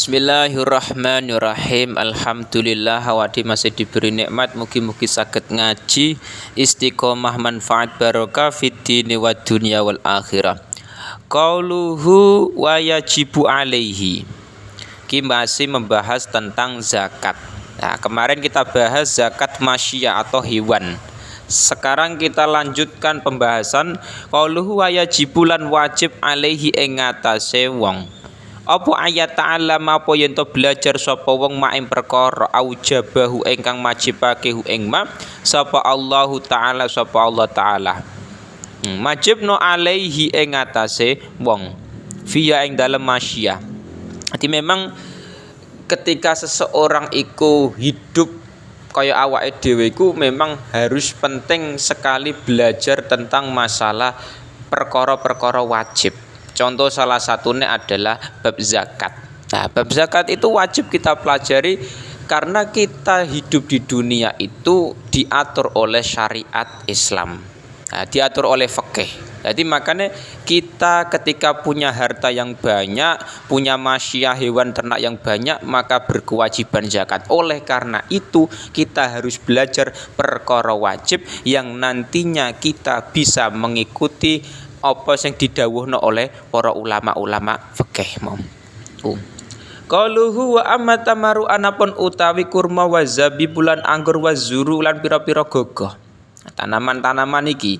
Bismillahirrahmanirrahim. Alhamdulillah awake masih diberi nikmat, mugi-mugi saged ngaji istiqomah manfaat barokah fid dini wad dunya wal akhirah. Qauluhu wa yajibu alaihi. Ki masih membahas tentang zakat. Nah, kemarin kita bahas zakat masyiyah atau hewan. Sekarang kita lanjutkan pembahasan qauluhu wa yajibu lan wajib alaihi ing ngatasé wong. Apa ayat ta'ala apa yen to belajar sapa wong mak ing perkara aujabahu ingkang majibake hu ing ma sapa Allahu taala sapa Allah taala. Majibno alaihi ing atase wong via ing dalem masyiyah. Jadi memang ketika seseorang iku hidup kaya awake dhewe iku memang harus penting sekali belajar tentang masalah perkara-perkara wajib. Contoh salah satunya adalah bab zakat. Nah, bab zakat itu wajib kita pelajari karena kita hidup di dunia itu diatur oleh syariat Islam. Nah, diatur oleh fikih. Jadi makanya kita ketika punya harta yang banyak, punya masyiyah hewan ternak yang banyak, maka berkewajiban zakat. Oleh karena itu kita harus belajar perkara wajib yang nantinya kita bisa mengikuti apa yang didhawuhna oleh para ulama-ulama fikih mau. Qaluhu wa amma tamaru anapun utawi kurma wa zabibulan anggur wa zuru lan pira-pira gogah. Tanaman-tanaman iki.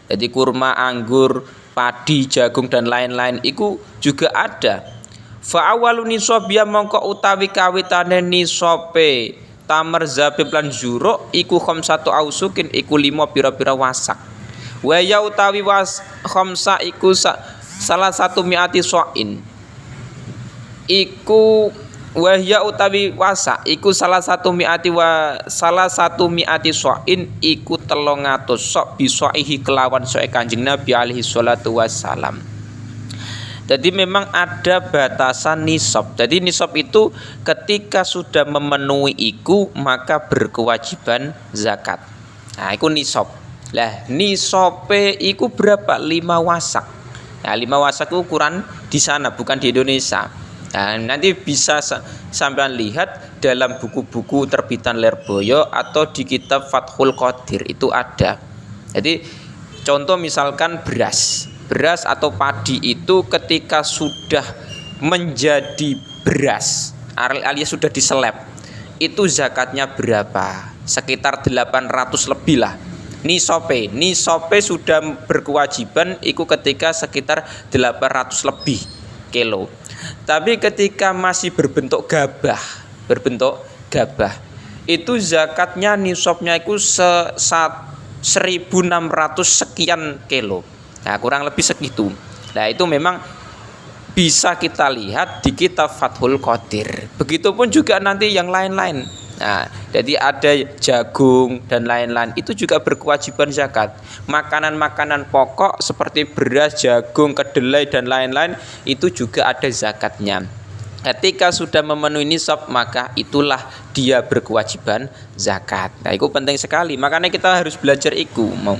Jadi kurma, anggur, padi, jagung dan lain-lain iku juga ada. Fa awwalu nisabia mongko utawi kawitane nisabe tamar zabib lan zuru iku khamsatu ausukin iku 5 pira-pira wasak. Wa ya utawi was khamsa iku salah satu mi'ati so'in iku wa ya utawi wasa iku salah satu mi'ati so'in iku 300 sok bisoihi kelawan soe Kanjeng Nabi alaihi salatu wassalam. Jadi memang ada batasan nisab. Jadi nisab itu ketika sudah memenuhi iku maka berkewajiban zakat. Nah, iku nisab. Lah nisabe iku berapa? 5 wasak. Nah, 5 wasak itu ukuran di sana bukan di Indonesia. Nah, nanti bisa sampean lihat dalam buku-buku terbitan Lerboyo atau di kitab Fathul Qadir itu ada. Jadi contoh misalkan beras atau padi itu ketika sudah menjadi beras alias sudah diseleb itu zakatnya berapa? Sekitar 800 lebih lah. Nisope sudah berkewajiban iku ketika sekitar 800 lebih kilo. Tapi ketika masih berbentuk gabah itu zakatnya nisabnya iku 1600 sekian kilo. Nah, kurang lebih segitu. Nah, itu memang bisa kita lihat di kitab Fathul Qadir. Begitupun juga nanti yang lain-lain. Nah, jadi ada jagung dan lain-lain itu juga berkewajiban zakat. Makanan-makanan pokok seperti beras, jagung, kedelai dan lain-lain itu juga ada zakatnya. Ketika sudah memenuhi nisab maka itulah dia berkewajiban zakat. Nah, itu penting sekali. Makanya kita harus belajar iku mau.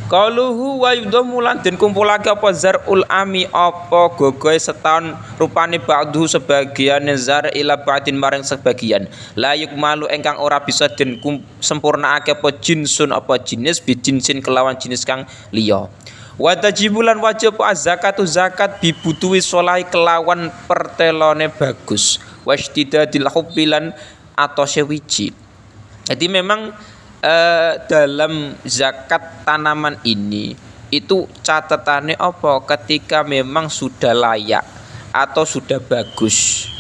Qaluhu wa yudhamu lan den kumpulake apa zarul ami apa gogoe setahun rupane ba'du sebagian zar ila ba'din maring sebagian la yukmalu engkang ora bisa den sempurnaake apa jinsun apa jenis bijinsin kelawan jenis kang liya wa tajibulan wajib zakatu zakat bibutuwi sholai kelawan pertelone bagus washtidadil hubbilan atau sewiji. Jadi memang dalam zakat tanaman ini itu catatannya apa? Ketika memang sudah layak atau sudah bagus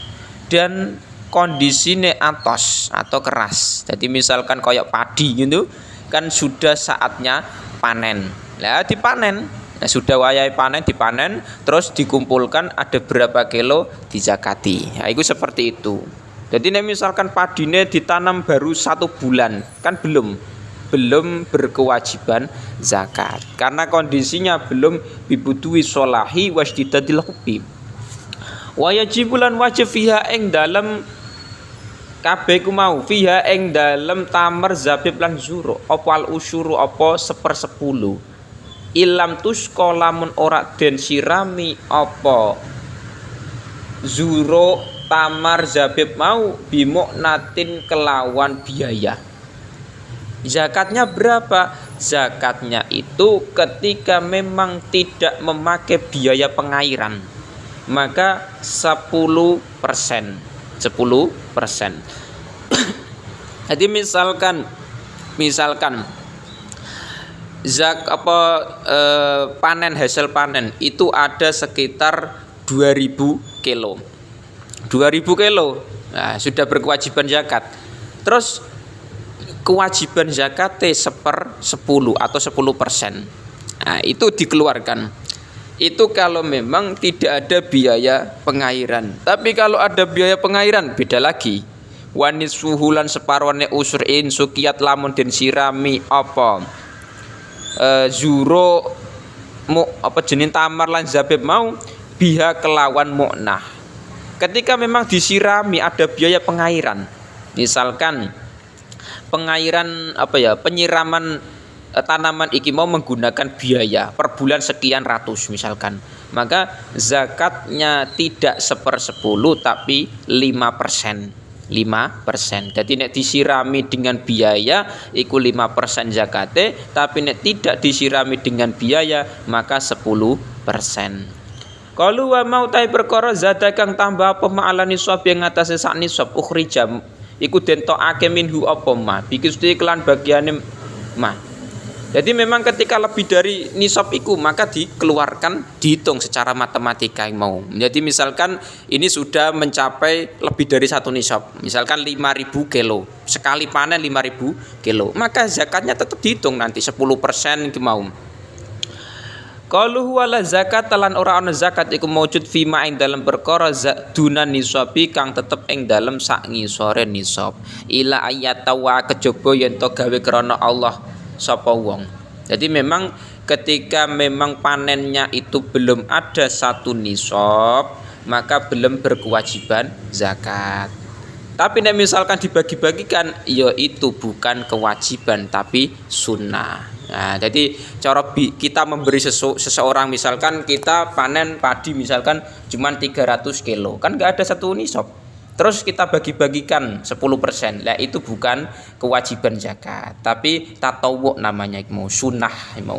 dan kondisinya atos atau keras. Jadi misalkan kayak padi gitu kan sudah saatnya panen. Lah dipanen. Nah, sudah wayahe panen dipanen terus dikumpulkan ada berapa kilo dizakati. Nah, itu seperti itu. Jadi misalkan padine ditanam baru 1 bulan kan belum berkewajiban zakat karena kondisinya belum bibutuwi solahi wasdidadil hubbi. Wa yajibulan wajib fiha ing dalem kabeh ku mau fiha ing dalem tamar zabib lan zuru apa al usyuru apa 1/10 ilam tusqa lamun ora den sirami apa zuro tamar zabib mau bimu'natin kelawan biaya. Zakatnya berapa? Zakatnya itu ketika memang tidak memakai biaya pengairan, maka 10%. 10%. Jadi misalkan panen, hasil panen itu ada sekitar 2000 kilo. 2000 kilo. Nah, sudah berkewajiban zakat. Terus kewajiban zakatnya 1/10 atau 10%. Nah, itu dikeluarkan. Itu kalau memang tidak ada biaya pengairan. Tapi kalau ada biaya pengairan beda lagi. Wanis suhulan separone usrin sukiyat lamun den sirami apa zuro apa jenis tamar lan zabib mau biha kelawan mu'nah. Ketika memang disirami ada biaya pengairan. Misalkan pengairan penyiraman tanaman iki mau menggunakan biaya per bulan sekian ratus misalkan, maka zakatnya tidak 1/10 tapi 5%. 5%. Jadi nek disirami dengan biaya iku 5% zakate, tapi nek tidak disirami dengan biaya maka 10%. Kalau wa mau tai perkara zat kang tambah apa ma'ala nisab yang ngatasé sak nisab ukhrija iku den tokake minhu apa ma bikis iklan bagiane ma. Jadi memang ketika lebih dari nisab iku maka dikeluarkan, dihitung secara matematika yang mau. Jadi misalkan ini sudah mencapai lebih dari 1 nisab, misalkan 5.000 kilo, sekali panen 5.000 kilo, maka zakatnya tetap dihitung nanti 10% yang mau. Qalu wala zakat lan ora ana zakat iku maujud fima ing dalam perkara dunan nisabi kang tetep ing dalam sak ngisore nisab ila ayatawa kejaba yen to gawe krana Allah sapa wong. Jadi memang ketika memang panennya itu belum ada 1 nisab maka belum berkewajiban zakat. Tapi nek misalkan dibagi-bagikan ya itu bukan kewajiban tapi sunnah. Nah, jadi cara kita memberi seseorang, misalkan kita panen padi misalkan cuma 300 kilo, kan nggak ada 1 nisab. Terus kita bagi-bagikan 10%. Nah, itu bukan kewajiban zakat, tapi tatawwu namanya, mau sunnah mau.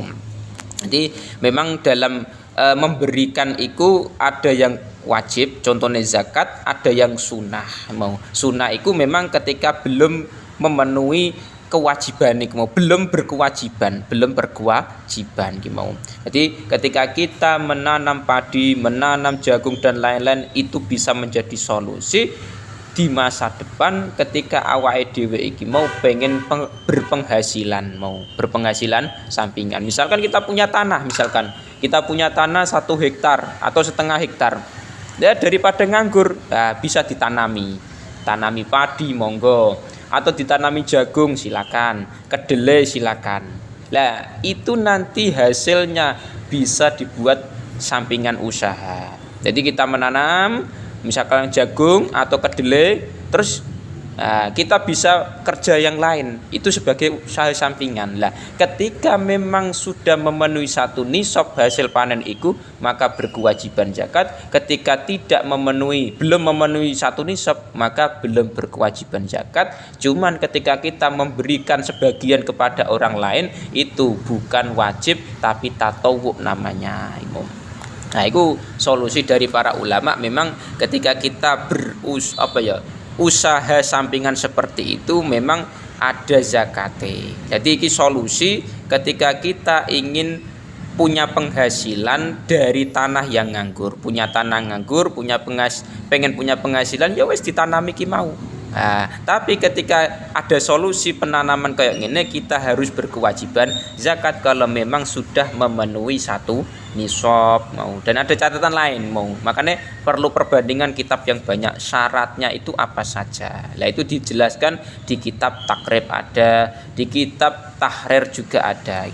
Jadi memang dalam memberikan itu ada yang wajib, contohnya zakat, ada yang sunnah mau. Sunnah itu memang ketika belum memenuhi kewajiban iki mau, belum berkewajiban iki mau. Jadi ketika kita menanam padi, menanam jagung dan lain-lain itu bisa menjadi solusi di masa depan ketika awake dhewe iki mau pengen berpenghasilan sampingan. Misalkan kita punya tanah, 1 hektar atau setengah hektar. Ya, daripada nganggur, bisa tanami padi monggo, atau ditanami jagung silakan, kedelai silakan. Lah itu nanti hasilnya bisa dibuat sampingan usaha. Jadi kita menanam misalkan jagung atau kedelai, terus kita bisa kerja yang lain itu sebagai usaha sampingan. Lah ketika memang sudah memenuhi 1 nisab hasil panen itu maka berkewajiban zakat. Ketika belum memenuhi 1 nisab maka belum berkewajiban zakat. Cuman ketika kita memberikan sebagian kepada orang lain itu bukan wajib tapi tatawwu namanya. Nah, itu solusi dari para ulama. Memang ketika kita usaha sampingan seperti itu memang ada zakatnya. Jadi ini solusi ketika kita ingin punya penghasilan dari tanah yang nganggur, pengen punya penghasilan ya wis ditanami ki mau. Nah, tapi ketika ada solusi penanaman kayak gini kita harus berkewajiban zakat kalau memang sudah memenuhi 1 nisab mau. Dan ada catatan lain mau. Makanya perlu perbandingan kitab yang banyak, syaratnya itu apa saja. Lah itu dijelaskan di kitab Takrib ada, di kitab Tahrir juga ada.